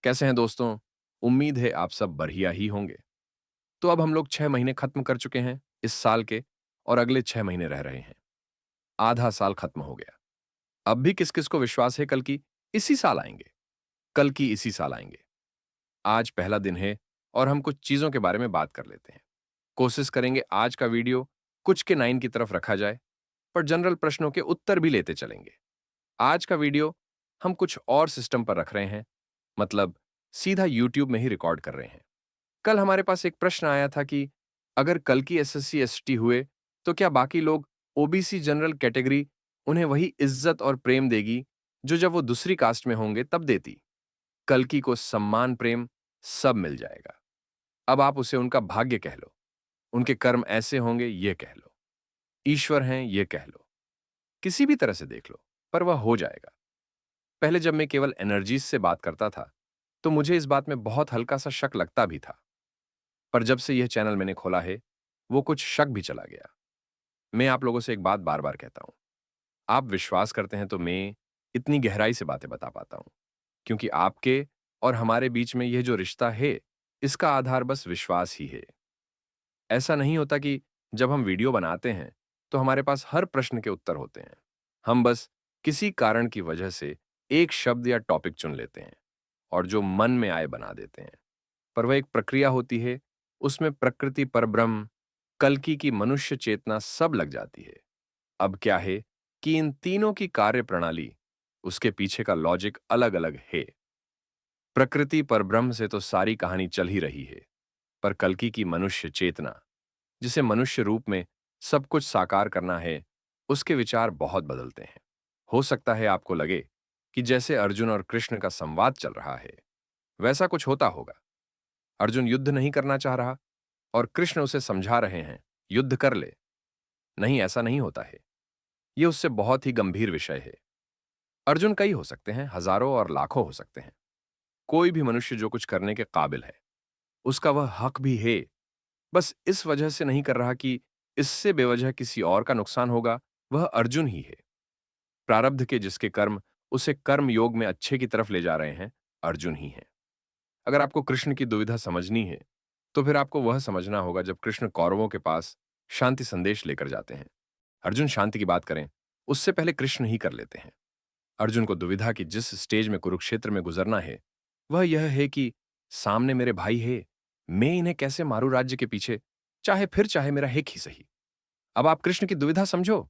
कैसे हैं दोस्तों? उम्मीद है आप सब बढ़िया ही होंगे। तो अब हम लोग 6 महीने खत्म कर चुके हैं इस साल के और अगले 6 महीने रह रहे हैं। आधा साल खत्म हो गया। अब भी किस-किस को विश्वास है कल की इसी साल आएंगे, कल की इसी साल आएंगे। आज पहला दिन है और हम कुछ चीजों के बारे में बात कर लेते हैं। कोशिश करेंगे आज का वीडियो कुछ के 9 की तरफ रखा जाए, पर जनरल प्रश्नों के उत्तर भी लेते चलेंगे। आज का वीडियो हम कुछ और सिस्टम पर रख रहे हैं, मतलब सीधा यूट्यूब में ही रिकॉर्ड कर रहे हैं। कल हमारे पास एक प्रश्न आया था कि अगर कल की एसएससी एसटी हुए तो क्या बाकी लोग ओबीसी जनरल कैटेगरी उन्हें वही इज्जत और प्रेम देगी जो जब वो दूसरी कास्ट में होंगे तब देती। कल्कि को सम्मान प्रेम सब मिल जाएगा। अब आप उसे उनका भाग्य कह लो, उनके कर्म ऐसे होंगे ये कह लो, ईश्वर हैं ये कह लो, किसी भी तरह से देख लो, पर वह हो जाएगा। पहले जब मैं केवल एनर्जीज से बात करता था तो मुझे इस बात में बहुत हल्का सा शक लगता भी था, पर जब से यह चैनल मैंने खोला है वो कुछ शक भी चला गया। मैं आप लोगों से एक बात बार बार कहता हूं, आप विश्वास करते हैं तो मैं इतनी गहराई से बातें बता पाता हूं, क्योंकि आपके और हमारे बीच में यह जो रिश्ता है इसका आधार बस विश्वास ही है। ऐसा नहीं होता कि जब हम वीडियो बनाते हैं तो हमारे पास हर प्रश्न के उत्तर होते हैं। हम बस किसी कारण की वजह से एक शब्द या टॉपिक चुन लेते हैं और जो मन में आए बना देते हैं, पर वह एक प्रक्रिया होती है, उसमें प्रकृति परब्रह्म, कल्कि की मनुष्य चेतना सब लग जाती है। अब क्या है कि इन तीनों की कार्य प्रणाली, उसके पीछे का लॉजिक अलग अलग है। प्रकृति परब्रह्म से तो सारी कहानी चल ही रही है, पर कल्कि की मनुष्य चेतना, जिसे मनुष्य रूप में सब कुछ साकार करना है, उसके विचार बहुत बदलते हैं। हो सकता है आपको लगे कि जैसे अर्जुन और कृष्ण का संवाद चल रहा है वैसा कुछ होता होगा। अर्जुन युद्ध नहीं करना चाह रहा और कृष्ण उसे समझा रहे हैं, युद्ध कर ले। नहीं, ऐसा नहीं होता है। यह उससे बहुत ही गंभीर विषय है। अर्जुन कई हो सकते हैं, हजारों और लाखों हो सकते हैं। कोई भी मनुष्य जो कुछ करने के काबिल है, उसका वह हक भी है। बस इस वजह से नहीं कर रहा कि इससे बेवजह किसी और का नुकसान होगा, वह अर्जुन ही है। प्रारब्ध के जिसके कर्म उसे कर्म योग में अच्छे की तरफ ले जा रहे हैं, अर्जुन ही है। अगर आपको कृष्ण की दुविधा समझनी है, तो फिर आपको वह समझना होगा जब कृष्ण कौरवों के पास शांति संदेश लेकर जाते हैं। अर्जुन शांति की बात करें, उससे पहले कृष्ण ही कर लेते हैं। अर्जुन को दुविधा की जिस स्टेज में कुरुक्षेत्र में गुजरना है, वह यह है कि सामने मेरे भाई है, मैं इन्हें कैसे मारूं राज्य के पीछे, चाहे मेरा हित ही सही। अब आप कृष्ण की दुविधा समझो।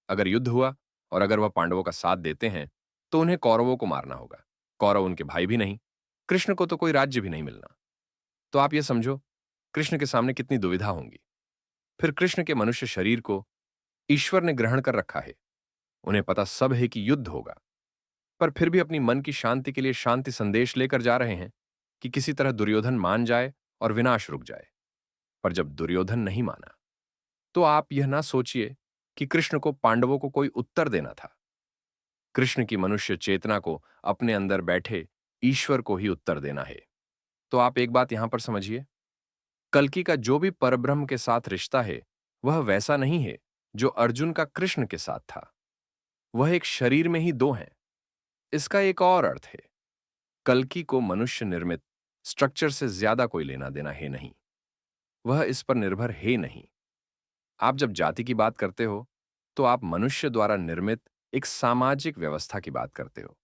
अगर युद्ध हुआ और अगर वह पांडवों का साथ देते हैं, तो उन्हें कौरवों को मारना होगा। कौरव उनके भाई भी नहीं, कृष्ण को तो कोई राज्य भी नहीं मिलना। तो आप यह समझो, कृष्ण के सामने कितनी दुविधा होंगी। फिर कृष्ण के मनुष्य शरीर को ईश्वर ने ग्रहण कर रखा है। उन्हें पता सब है कि युद्ध होगा, पर फिर भी अपनी मन की शांति के लिए शांति संदेश लेकर जा रहे हैं कि किसी तरह दुर्योधन मान जाए और विनाश रुक जाए। पर जब दुर्योधन नहीं माना, तो आप यह ना सोचिए कि कृष्ण को पांडवों को कोई उत्तर देना था। कृष्ण की मनुष्य चेतना को अपने अंदर बैठे ईश्वर को ही उत्तर देना है। तो आप एक बात यहां पर समझिए, कल्कि का जो भी परब्रह्म के साथ रिश्ता है, वह वैसा नहीं है जो अर्जुन का कृष्ण के साथ था। वह एक शरीर में ही दो हैं। इसका एक और अर्थ है, कल्कि को मनुष्य निर्मित स्ट्रक्चर से ज्यादा कोई लेना देना है नहीं। वह इस पर निर्भर है नहीं। आप जब जाति की बात करते हो, तो आप मनुष्य द्वारा निर्मित एक सामाजिक व्यवस्था की बात करते हो।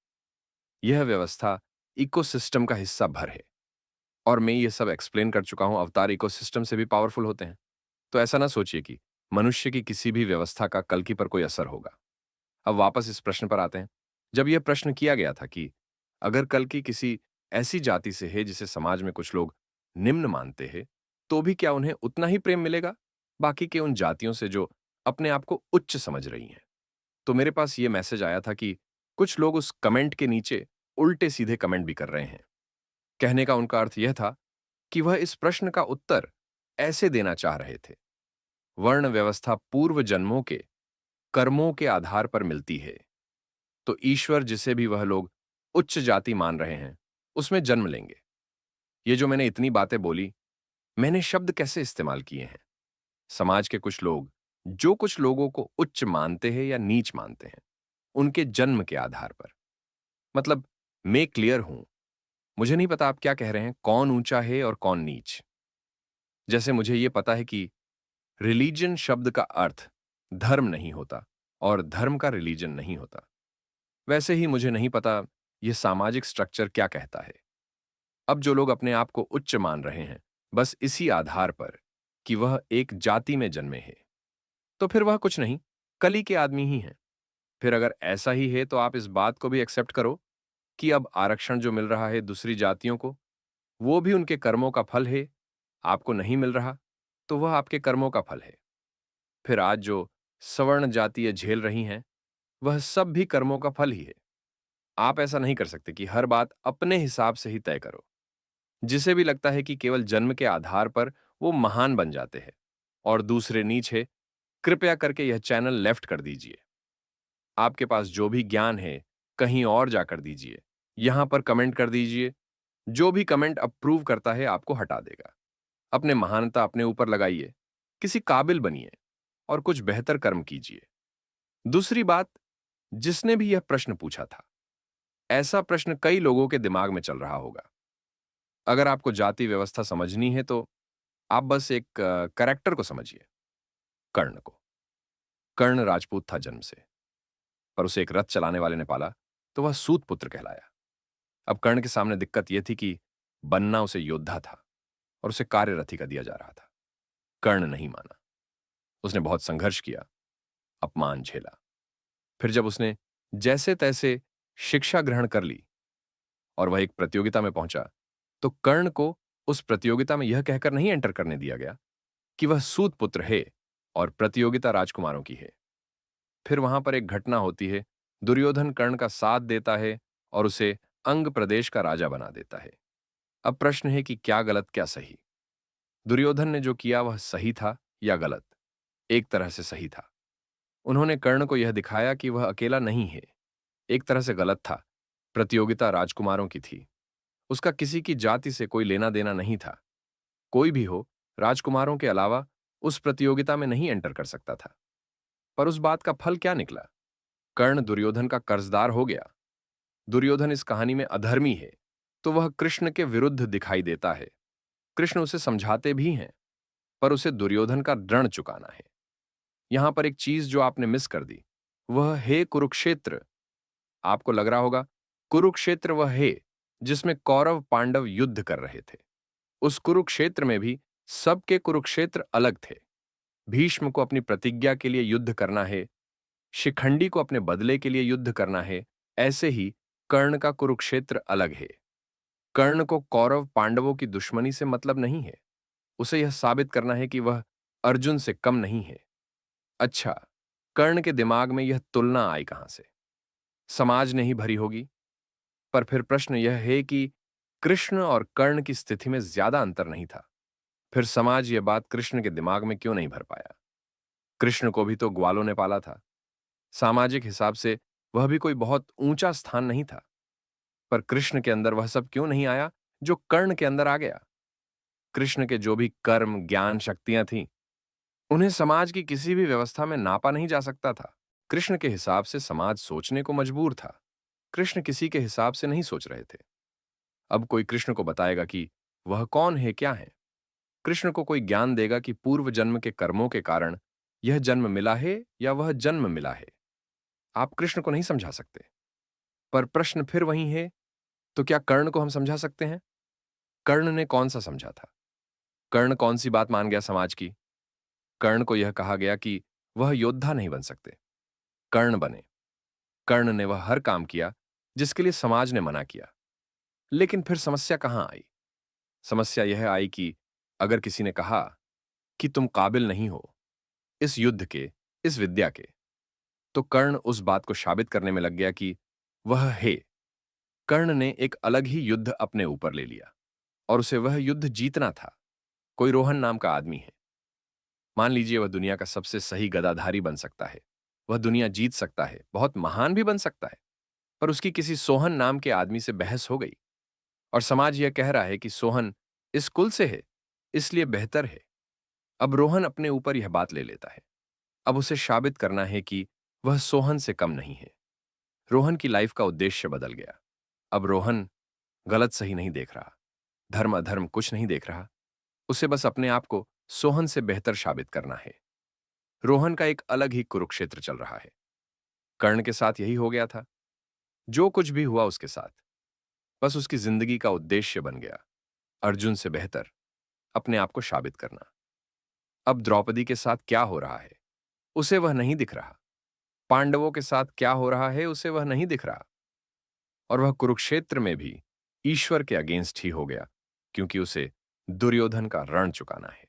यह व्यवस्था इकोसिस्टम का हिस्सा भर है, और मैं ये सब एक्सप्लेन कर चुका हूं, अवतार इकोसिस्टम से भी पावरफुल होते हैं। तो ऐसा ना सोचिए कि मनुष्य की किसी भी व्यवस्था का कल्कि पर कोई असर होगा। अब वापस इस प्रश्न पर आते हैं। जब यह प्रश्न किया गया था कि अगर कल्कि किसी ऐसी जाति से है जिसे समाज में कुछ लोग निम्न मानते हैं, तो भी क्या उन्हें उतना ही प्रेम मिलेगा बाकी के उन जातियों से जो अपने आप को उच्च समझ रही हैं? तो मेरे पास यह मैसेज आया था कि कुछ लोग उस कमेंट के नीचे उल्टे सीधे कमेंट भी कर रहे हैं। कहने का उनका अर्थ यह था कि वह इस प्रश्न का उत्तर ऐसे देना चाह रहे थे, वर्ण व्यवस्था पूर्व जन्मों के कर्मों के आधार पर मिलती है, तो ईश्वर जिसे भी वह लोग उच्च जाति मान रहे हैं, उसमें जन्म लेंगे। ये जो मैंने इतनी बातें बोली, मैंने शब्द कैसे इस्तेमाल किए हैं? समाज के कुछ लोग जो कुछ लोगों को उच्च मानते हैं या नीच मानते हैं, उनके जन्म के आधार पर। मतलब मैं क्लियर हूं, मुझे नहीं पता आप क्या कह रहे हैं, कौन ऊंचा है और कौन नीच। जैसे मुझे ये पता है कि रिलीजन शब्द का अर्थ धर्म नहीं होता और धर्म का रिलीजन नहीं होता, वैसे ही मुझे नहीं पता यह सामाजिक स्ट्रक्चर क्या कहता है। अब जो लोग अपने आप को उच्च मान रहे हैं बस इसी आधार पर कि वह एक जाति में जन्मे हैं, तो फिर वह कुछ नहीं, कली के आदमी ही हैं। फिर अगर ऐसा ही है तो आप इस बात को भी एक्सेप्ट करो कि अब आरक्षण जो मिल रहा है दूसरी जातियों को, वो भी उनके कर्मों का फल है। आपको नहीं मिल रहा तो वह आपके कर्मों का फल है। फिर आज जो सवर्ण जातियां झेल रही हैं, वह सब भी कर्मों का फल ही है। आप ऐसा नहीं कर सकते कि हर बात अपने हिसाब से ही तय करो। जिसे भी लगता है कि केवल जन्म के आधार पर वो महान बन जाते हैं और दूसरे नीच है, कृपया करके यह चैनल लेफ्ट कर दीजिए। आपके पास जो भी ज्ञान है कहीं और जाकर दीजिए, यहां पर कमेंट कर दीजिए। जो भी कमेंट अप्रूव करता है आपको हटा देगा। अपने महानता अपने ऊपर लगाइए, किसी काबिल बनिए और कुछ बेहतर कर्म कीजिए। दूसरी बात, जिसने भी यह प्रश्न पूछा था, ऐसा प्रश्न कई लोगों के दिमाग में चल रहा होगा। अगर आपको जाति व्यवस्था समझनी है तो आप बस एक कैरेक्टर को समझिए, कर्ण को। कर्ण राजपूत था जन्म से, पर उसे एक रथ चलाने वाले ने पाला तो वह सूत पुत्र कहलाया। अब कर्ण के सामने दिक्कत यह थी कि बनना उसे योद्धा था और उसे कार्यरथी का दिया जा रहा था। कर्ण नहीं माना। उसने बहुत संघर्ष किया, अपमान झेला। फिर जब उसने जैसे तैसे शिक्षा ग्रहण कर ली और वह एक प्रतियोगिता में पहुंचा, तो कर्ण को उस प्रतियोगिता में यह कहकर नहीं एंटर करने दिया गया कि वह सूत पुत्र है और प्रतियोगिता राजकुमारों की है। फिर वहां पर एक घटना होती है, दुर्योधन कर्ण का साथ देता है और उसे अंग प्रदेश का राजा बना देता है। अब प्रश्न है कि क्या गलत क्या सही। दुर्योधन ने जो किया वह सही था या गलत? एक तरह से सही था। उन्होंने कर्ण को यह दिखाया कि वह अकेला नहीं है। एक तरह से गलत था। प्रतियोगिता राजकुमारों की थी, उसका किसी की जाति से कोई लेना देना नहीं था। कोई भी हो, राजकुमारों के अलावा उस प्रतियोगिता में नहीं एंटर कर सकता था। पर उस बात का फल क्या निकला? कर्ण दुर्योधन का कर्जदार हो गया। दुर्योधन इस कहानी में अधर्मी है तो वह कृष्ण के विरुद्ध दिखाई देता है। कृष्ण उसे समझाते भी हैं, पर उसे दुर्योधन का ऋण चुकाना है। यहां पर एक चीज जो आपने मिस कर दी, वह है कुरुक्षेत्र। आपको लग रहा होगा कुरुक्षेत्र वह है जिसमें कौरव पांडव युद्ध कर रहे थे। उस कुरुक्षेत्र में भी सबके कुरुक्षेत्र अलग थे। भीष्म को अपनी प्रतिज्ञा के लिए युद्ध करना है, शिखंडी को अपने बदले के लिए युद्ध करना है। ऐसे ही कर्ण का कुरुक्षेत्र अलग है। कर्ण को कौरव पांडवों की दुश्मनी से मतलब नहीं है। उसे यह साबित करना है कि वह अर्जुन से कम नहीं है। अच्छा, कर्ण के दिमाग में यह तुलना आई कहां से? समाज ने ही भरी होगी। पर फिर प्रश्न यह है कि कृष्ण और कर्ण की स्थिति में ज्यादा अंतर नहीं था। फिर समाज यह बात कृष्ण के दिमाग में क्यों नहीं भर पाया? कृष्ण को भी तो ग्वालों ने पाला था। सामाजिक हिसाब से वह भी कोई बहुत ऊंचा स्थान नहीं था। पर कृष्ण के अंदर वह सब क्यों नहीं आया जो कर्ण के अंदर आ गया? कृष्ण के जो भी कर्म ज्ञान शक्तियां थीं, उन्हें समाज की किसी भी व्यवस्था में नापा नहीं जा सकता था। कृष्ण के हिसाब से समाज सोचने को मजबूर था। कृष्ण किसी के हिसाब से नहीं सोच रहे थे। अब कोई कृष्ण को बताएगा कि वह कौन है, क्या है। कृष्ण को कोई ज्ञान देगा कि पूर्व जन्म के कर्मों के कारण यह जन्म मिला है या वह जन्म मिला है। आप कृष्ण को नहीं समझा सकते। पर प्रश्न फिर वही है, तो क्या कर्ण को हम समझा सकते हैं? कर्ण ने कौन सा समझा था? कर्ण कौन सी बात मान गया समाज की? कर्ण को यह कहा गया कि वह योद्धा नहीं बन सकते। कर्ण बने। कर्ण ने वह हर काम किया जिसके लिए समाज ने मना किया। लेकिन फिर समस्या कहां आई? समस्या यह आई कि अगर किसी ने कहा कि तुम काबिल नहीं हो इस युद्ध के, इस विद्या के, तो कर्ण उस बात को साबित करने में लग गया कि वह है। कर्ण ने एक अलग ही युद्ध अपने ऊपर ले लिया और उसे वह युद्ध जीतना था। कोई रोहन नाम का आदमी है। मान लीजिए वह दुनिया का सबसे सही गदाधारी बन सकता है। वह दुनिया जीत सकता है, बहुत महान भी बन सकता है। पर उसकी किसी सोहन नाम के आदमी से बहस हो गई और समाज यह कह रहा है कि सोहन इस कुल से है, इसलिए बेहतर है। अब रोहन अपने ऊपर यह बात ले लेता है। अब उसे साबित करना है कि वह सोहन से कम नहीं है। रोहन की लाइफ का उद्देश्य बदल गया। अब रोहन गलत सही नहीं देख रहा, धर्म अधर्म कुछ नहीं देख रहा। उसे बस अपने आप को सोहन से बेहतर साबित करना है। रोहन का एक अलग ही कुरुक्षेत्र चल रहा है। कर्ण के साथ यही हो गया था। जो कुछ भी हुआ उसके साथ, बस उसकी जिंदगी का उद्देश्य बन गया, अर्जुन से बेहतर अपने आप को साबित करना। अब द्रौपदी के साथ क्या हो रहा है उसे वह नहीं दिख रहा। पांडवों के साथ क्या हो रहा है उसे वह नहीं दिख रहा। और वह कुरुक्षेत्र में भी ईश्वर के अगेंस्ट ही हो गया, क्योंकि उसे दुर्योधन का रण चुकाना है।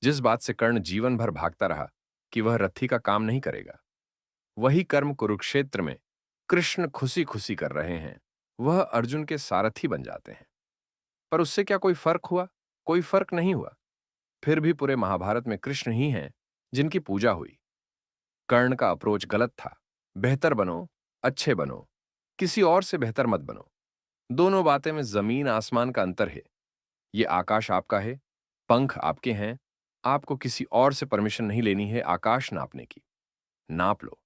जिस बात से कर्ण जीवन भर भागता रहा कि वह रथी का काम नहीं करेगा, वही कर्म कुरुक्षेत्र में कृष्ण खुशी खुशी कर रहे हैं। वह अर्जुन के सारथी बन जाते हैं। पर उससे क्या कोई फर्क हुआ? कोई फर्क नहीं हुआ। फिर भी पूरे महाभारत में कृष्ण ही हैं जिनकी पूजा हुई। कर्ण का अप्रोच गलत था। बेहतर बनो, अच्छे बनो, किसी और से बेहतर मत बनो। दोनों बातें में जमीन आसमान का अंतर है। ये आकाश आपका है, पंख आपके हैं। आपको किसी और से परमिशन नहीं लेनी है आकाश नापने की। नाप लो।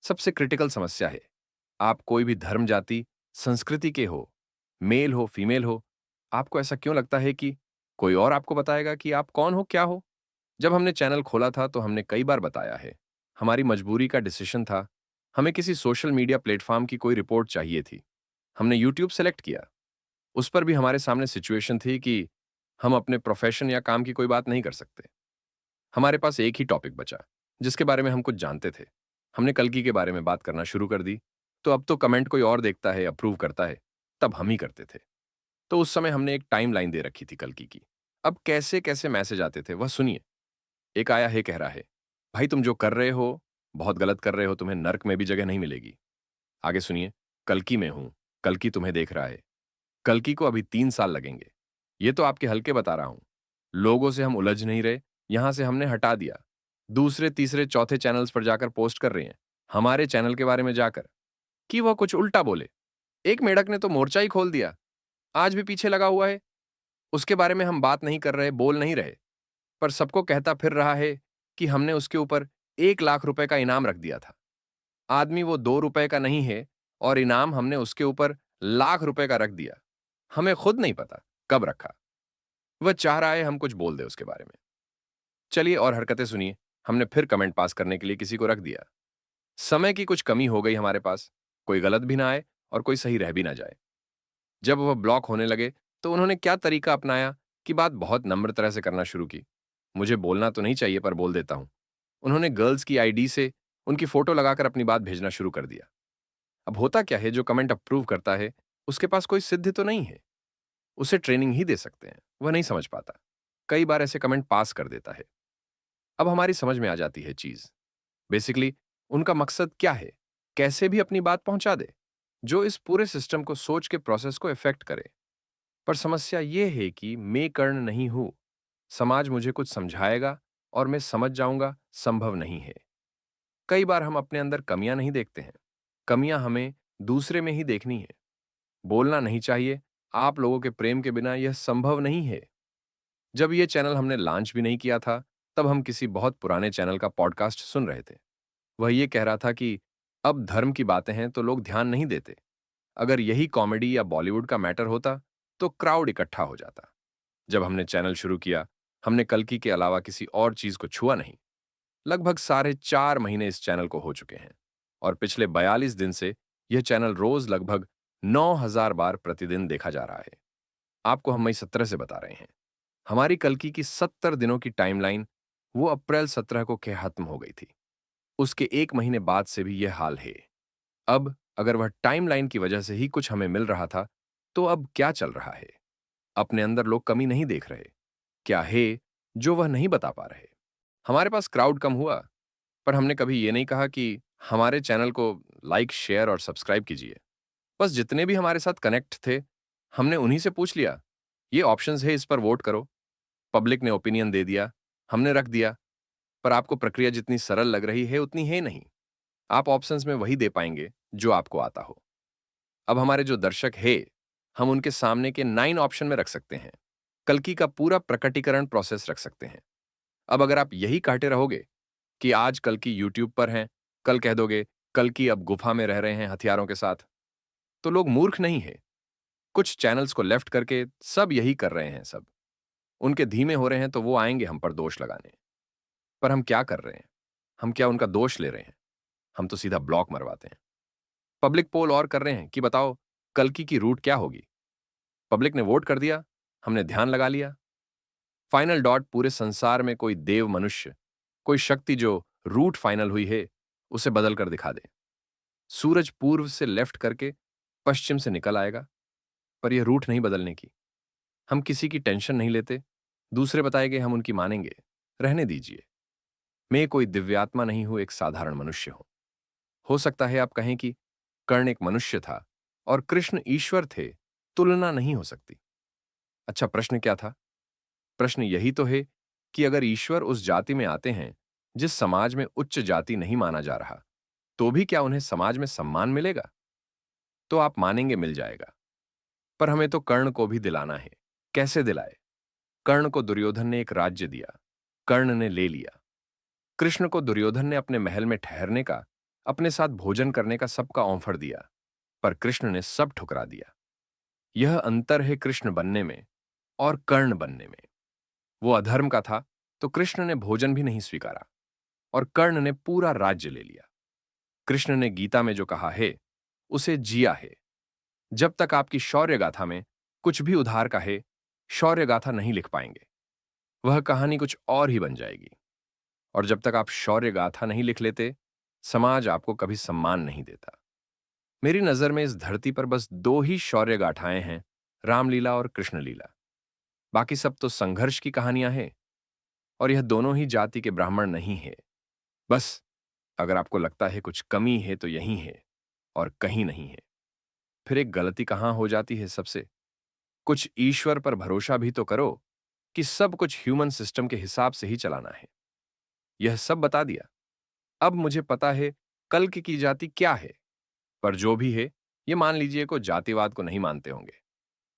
सबसे क्रिटिकल समस्या है, आप कोई भी धर्म, जाति, संस्कृति के हो, मेल हो, फीमेल हो, आपको ऐसा क्यों लगता है कि कोई और आपको बताएगा कि आप कौन हो, क्या हो? जब हमने चैनल खोला था तो हमने कई बार बताया है, हमारी मजबूरी का डिसीजन था। हमें किसी सोशल मीडिया प्लेटफॉर्म की कोई रिपोर्ट चाहिए थी। हमने यूट्यूब सेलेक्ट किया। उस पर भी हमारे सामने सिचुएशन थी कि हम अपने प्रोफेशन या काम की कोई बात नहीं कर सकते। हमारे पास एक ही टॉपिक बचा जिसके बारे में हम कुछ जानते थे। हमने कल्कि के बारे में बात करना शुरू कर दी। तो अब तो कमेंट कोई और देखता है, अप्रूव करता है, तब हम ही करते थे। तो उस समय हमने एक टाइम लाइन दे रखी थी कल्कि की। अब कैसे कैसे मैसेज आते थे वह सुनिए। एक आया है, कह रहा है, भाई तुम जो कर रहे हो बहुत गलत कर रहे हो, तुम्हें नर्क में भी जगह नहीं मिलेगी। आगे सुनिए, कल्कि में हूं, कल्कि तुम्हें देख रहा है, कल्कि को अभी 3 साल लगेंगे। ये तो आपके हल्के बता रहा हूं। लोगों से हम उलझ नहीं रहे, यहां से हमने हटा दिया। दूसरे तीसरे चौथे चैनल्स पर जाकर पोस्ट कर रहे हैं हमारे चैनल के बारे में जाकर, कि वह कुछ उल्टा बोले। एक मेढक ने तो मोर्चा ही खोल दिया, आज भी पीछे लगा हुआ है। उसके बारे में हम बात नहीं कर रहे, बोल नहीं रहे, पर सबको कहता फिर रहा है कि हमने उसके ऊपर 1 लाख रुपए का इनाम रख दिया था। आदमी वो 2 रुपए का नहीं है और इनाम हमने उसके ऊपर लाख रुपए का रख दिया। हमें खुद नहीं पता कब रखा। वह चाह रहा है हम कुछ बोल दे उसके बारे में। चलिए और हरकतें सुनिए। हमने फिर कमेंट पास करने के लिए किसी को रख दिया। समय की कुछ कमी हो गई हमारे पास, कोई गलत भी ना आए और कोई सही रह भी ना जाए। जब वह ब्लॉक होने लगे तो उन्होंने क्या तरीका अपनाया कि बात बहुत नम्र तरह से करना शुरू की। मुझे बोलना तो नहीं चाहिए पर बोल देता हूं। उन्होंने गर्ल्स की आईडी से उनकी फोटो लगाकर अपनी बात भेजना शुरू कर दिया। अब होता क्या है, जो कमेंट अप्रूव करता है उसके पास कोई सिद्धि तो नहीं है। उसे ट्रेनिंग ही दे सकते हैं, वह नहीं समझ पाता। कई बार ऐसे कमेंट पास कर देता है। अब हमारी समझ में आ जाती है चीज। बेसिकली उनका मकसद क्या है, कैसे भी अपनी बात पहुंचा दे, जो इस पूरे सिस्टम को, सोच के प्रोसेस को इफेक्ट करे। पर समस्या यह है कि मैं कर्ण नहीं हूं। समाज मुझे कुछ समझाएगा और मैं समझ जाऊंगा, संभव नहीं है। कई बार हम अपने अंदर कमियां नहीं देखते हैं, कमियां हमें दूसरे में ही देखनी है। बोलना नहीं चाहिए, आप लोगों के प्रेम के बिना यह संभव नहीं है। जब यह चैनल हमने लॉन्च भी नहीं किया था, तब हम किसी बहुत पुराने चैनल का पॉडकास्ट सुन रहे थे। वह ये कह रहा था कि अब धर्म की बातें हैं तो लोग ध्यान नहीं देते। अगर यही कॉमेडी या बॉलीवुड का मैटर होता तो क्राउड इकट्ठा हो जाता। जब हमने चैनल शुरू किया, हमने कल्कि के अलावा किसी और चीज को छुआ नहीं। लगभग 4.5 महीने इस चैनल को हो चुके हैं और पिछले 42 दिन से यह चैनल रोज लगभग 9,000 बार प्रतिदिन देखा जा रहा है। आपको हम मई 17 से बता रहे हैं। हमारी कल्कि की 70 दिनों की टाइमलाइन वो अप्रैल 17 को खत्म हो गई थी। उसके 1 महीने बाद से भी यह हाल है। अब अगर वह टाइमलाइन की वजह से ही कुछ हमें मिल रहा था, तो अब क्या चल रहा है? अपने अंदर लोग कमी नहीं देख रहे? क्या है जो वह नहीं बता पा रहे? हमारे पास क्राउड कम हुआ, पर हमने कभी ये नहीं कहा कि हमारे चैनल को लाइक, शेयर और सब्सक्राइब कीजिए। बस जितने भी हमारे साथ कनेक्ट थे, हमने उन्हीं से पूछ लिया, ये ऑप्शंस है, इस पर वोट करो। पब्लिक ने ओपिनियन दे दिया, हमने रख दिया। पर आपको प्रक्रिया जितनी सरल लग रही है उतनी है नहीं। आप ऑप्शंस में वही दे पाएंगे जो आपको आता हो। अब हमारे जो दर्शक है, हम उनके सामने के 9 ऑप्शन में रख सकते हैं। कल्कि का पूरा प्रकटीकरण प्रोसेस रख सकते हैं। अब अगर आप यही कहते रहोगे कि आज कल्कि यूट्यूब पर हैं, कल कह दोगे कल्कि अब गुफा में रह रहे हैं हथियारों के साथ, तो लोग मूर्ख नहीं है। कुछ चैनल्स को लेफ्ट करके सब यही कर रहे हैं सब। उनके धीमे हो रहे हैं तो वो आएंगे हम पर दोष लगाने। पर हम क्या कर रहे हैं? हम क्या उनका दोष ले रहे हैं? हम तो सीधा ब्लॉक मरवाते हैं। पब्लिक पोल और कर रहे हैं कि बताओ कल्कि की रूट क्या होगी। पब्लिक ने वोट कर दिया, हमने ध्यान लगा लिया। फाइनल डॉट पूरे संसार में कोई देव मनुष्य, कोई शक्ति जो रूट फाइनल हुई है, उसे बदल कर दिखा दे। सूरज पूर्व से लेफ्ट करके पश्चिम से निकल आएगा, पर यह रूट नहीं बदलने की। हम किसी की टेंशन नहीं लेते। दूसरे बताए गए हम उनकी मानेंगे। रहने दीजिए। मैं कोई दिव्यात्मा नहीं हूं, एक साधारण मनुष्य हूं। हो सकता है आप कहें कि कर्ण एक मनुष्य था और कृष्ण ईश्वर थे, तुलना नहीं हो सकती। अच्छा, प्रश्न क्या था? प्रश्न यही तो है कि अगर ईश्वर उस जाति में आते हैं जिस समाज में उच्च जाति नहीं माना जा रहा, तो भी क्या उन्हें समाज में सम्मान मिलेगा? तो आप मानेंगे मिल जाएगा। पर हमें तो कर्ण को भी दिलाना है। कैसे दिलाए? कर्ण को दुर्योधन ने एक राज्य दिया, कर्ण ने ले लिया। कृष्ण को दुर्योधन ने अपने महल में ठहरने का, अपने साथ भोजन करने का सबका ऑफर दिया, पर कृष्ण ने सब ठुकरा दिया। यह अंतर है कृष्ण बनने में और कर्ण बनने में। वो अधर्म का था तो कृष्ण ने भोजन भी नहीं स्वीकारा और कर्ण ने पूरा राज्य ले लिया। कृष्ण ने गीता में जो कहा है उसे जिया है। जब तक आपकी शौर्य गाथा में कुछ भी उधार का है, शौर्य गाथा नहीं लिख पाएंगे। वह कहानी कुछ और ही बन जाएगी। और जब तक आप शौर्य गाथा नहीं लिख लेते, समाज आपको कभी सम्मान नहीं देता। मेरी नजर में इस धरती पर बस दो ही शौर्य गाथाएं हैं, रामलीला और कृष्णलीला। बाकी सब तो संघर्ष की कहानियां हैं, और यह दोनों ही जाति के ब्राह्मण नहीं है। बस अगर आपको लगता है कुछ कमी है तो यही है और कहीं नहीं है। फिर एक गलती कहां हो जाती है सबसे? कुछ ईश्वर पर भरोसा भी तो करो कि सब कुछ ह्यूमन सिस्टम के हिसाब से ही चलाना है। यह सब बता दिया। अब मुझे पता है कल की जाति क्या है। पर जो भी है, ये मान लीजिए को जातिवाद को नहीं मानते होंगे।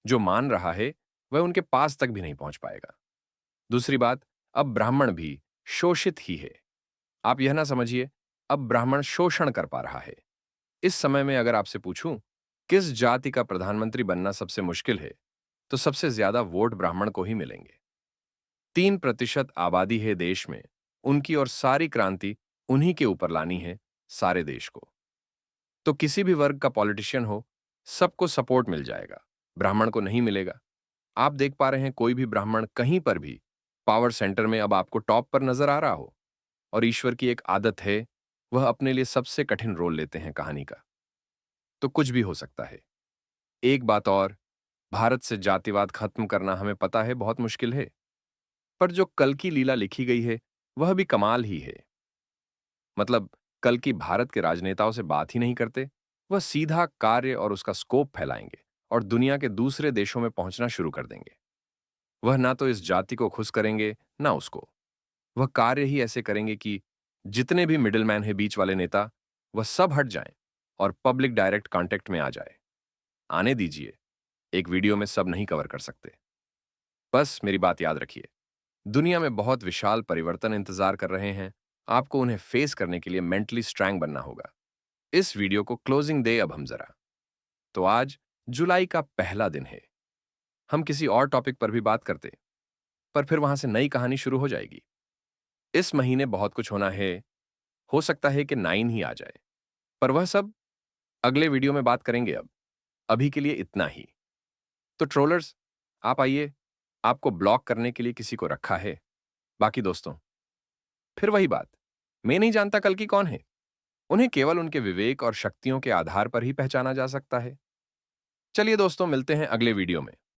जो मान रहा है वह उनके पास तक भी नहीं पहुंच पाएगा। दूसरी बात, अब ब्राह्मण भी शोषित ही है। आप यह ना समझिए अब ब्राह्मण शोषण कर पा रहा है। इस समय में अगर आपसे पूछूं किस जाति का प्रधानमंत्री बनना सबसे मुश्किल है, तो सबसे ज्यादा वोट ब्राह्मण को ही मिलेंगे। 3% आबादी है देश में, उनकी और सारी क्रांति उन्हीं के ऊपर लानी है, सारे देश को। तो किसी भी वर्ग का पॉलिटिशियन हो, सबको सपोर्ट मिल जाएगा, ब्राह्मण को नहीं मिलेगा। आप देख पा रहे हैं कोई भी ब्राह्मण कहीं पर भी पावर सेंटर में अब आपको टॉप पर नजर आ रहा हो। और ईश्वर की एक आदत है, वह अपने लिए सबसे कठिन रोल लेते हैं कहानी का। तो कुछ भी हो सकता है। एक बात और, भारत से जातिवाद खत्म करना हमें पता है बहुत मुश्किल है, पर जो कल की लीला लिखी गई है वह भी कमाल ही है। मतलब कल की भारत के राजनेताओं से बात ही नहीं करते, वह सीधा कार्य और उसका स्कोप फैलाएंगे और दुनिया के दूसरे देशों में पहुंचना शुरू कर देंगे। वह ना तो इस जाति को खुश करेंगे ना उसको। वह कार्य ही ऐसे करेंगे कि जितने भी मिडिलमैन है, बीच वाले नेता, वह सब हट जाएं और पब्लिक डायरेक्ट कांटेक्ट में आ जाए। आने दीजिए, एक वीडियो में सब नहीं कवर कर सकते। बस मेरी बात याद रखिए, दुनिया में बहुत विशाल परिवर्तन इंतजार कर रहे हैं। आपको उन्हें फेस करने के लिए मेंटली स्ट्रांग बनना होगा। इस वीडियो को क्लोजिंग दे अब हम जरा। तो आज जुलाई का पहला दिन है। हम किसी और टॉपिक पर भी बात करते, पर फिर वहां से नई कहानी शुरू हो जाएगी। इस महीने बहुत कुछ होना है। हो सकता है कि 9 ही आ जाए, पर वह सब अगले वीडियो में बात करेंगे अब। अभी के लिए इतना ही। तो ट्रोलर्स, आप आइए, आपको ब्लॉक करने के लिए किसी को रखा है। बाकी दोस्तों, फिर वही बात, मैं नहीं जानता कल की कौन है। उन्हें केवल उनके विवेक और शक्तियों के आधार पर ही पहचाना जा सकता है। चलिए दोस्तों, मिलते हैं अगले वीडियो में।